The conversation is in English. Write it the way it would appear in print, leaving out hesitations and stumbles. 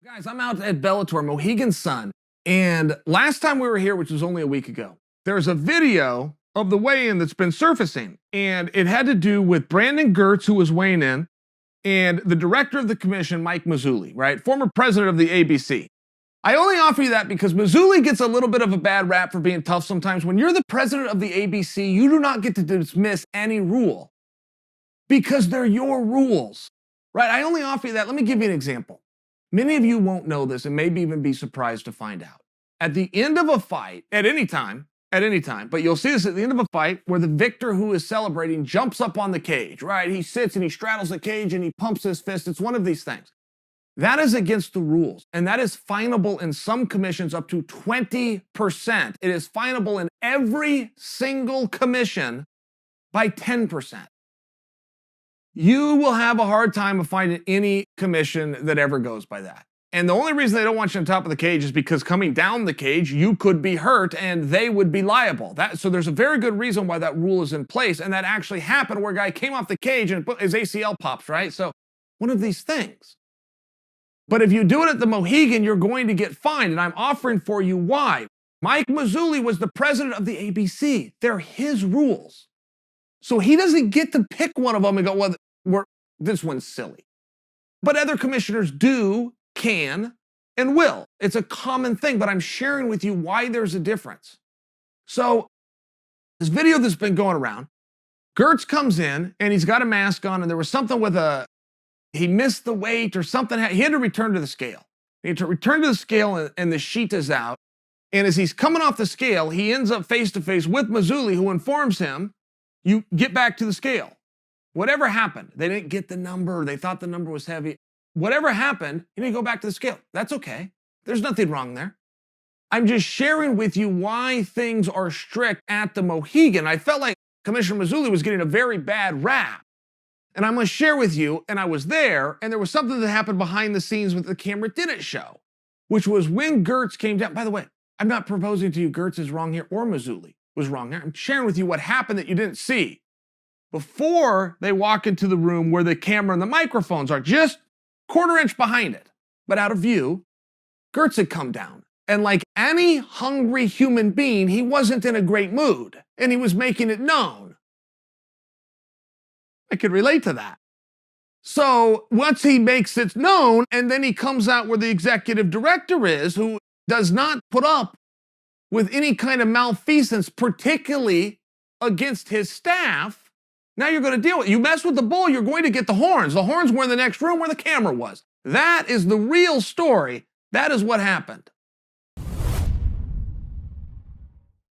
Guys, I'm out at Bellator, Mohegan Sun, and last time we were here, which was only a week ago, there's a video of the weigh-in that's been surfacing, and it had to do with Brandon Gertz, who was weighing in, and the director of the commission, Mike Mazzulli, right? Former president of the ABC. I only offer you that because Mazzulli gets a little bit of a bad rap for being tough sometimes. When you're the president of the ABC, you do not get to dismiss any rule because they're your rules, right? I only offer you that. Let me give you an example. Many of you won't know this and maybe even be surprised to find out. At the end of a fight, at any time, but you'll see this at the end of a fight where the victor who is celebrating jumps up on the cage, right? He sits and he straddles the cage and he pumps his fist. It's one of these things. That is against the rules, and that is finable in some commissions up to 20%. It is finable in every single commission by 10%. You will have a hard time of finding any commission that ever goes by that. And the only reason they don't want you on top of the cage is because coming down the cage, you could be hurt and they would be liable. So there's a very good reason why that rule is in place. And that actually happened where a guy came off the cage and his ACL pops, right? So one of these things. But if you do it at the Mohegan, you're going to get fined. And I'm offering for you why. Mike Mazzulli was the president of the ABC. They're his rules. So he doesn't get to pick one of them and go, well, this one's silly. But other commissioners do, can, and will. It's a common thing, but I'm sharing with you why there's a difference. So this video that's been going around, Gertz comes in and he's got a mask on and there was something with he missed the weight or something. He had to return to the scale. He had to return to the scale and the sheet is out. And as he's coming off the scale, he ends up face to face with Mazzulli, who informs him, you get back to the scale. Whatever happened, they didn't get the number, they thought the number was heavy. Whatever happened, you need to go back to the scale. That's okay. There's nothing wrong there. I'm just sharing with you why things are strict at the Mohegan. I felt like Commissioner Mazzulli was getting a very bad rap. And I'm going to share with you, and I was there, and there was something that happened behind the scenes with the camera didn't show, which was when Gertz came down. By the way, I'm not proposing to you Gertz is wrong here or Mazzulli was wrong here. I'm sharing with you what happened that you didn't see before they walk into the room where the camera and the microphones are just quarter inch behind it, but out of view. Gertz had come down. And like any hungry human being, he wasn't in a great mood, and he was making it known. I could relate to that. So once he makes it known, and then he comes out where the executive director is, who does not put up with any kind of malfeasance, particularly against his staff, now you're going to deal with it. You mess with the bull, you're going to get the horns. The horns were in the next room where the camera was. That is the real story. That is what happened.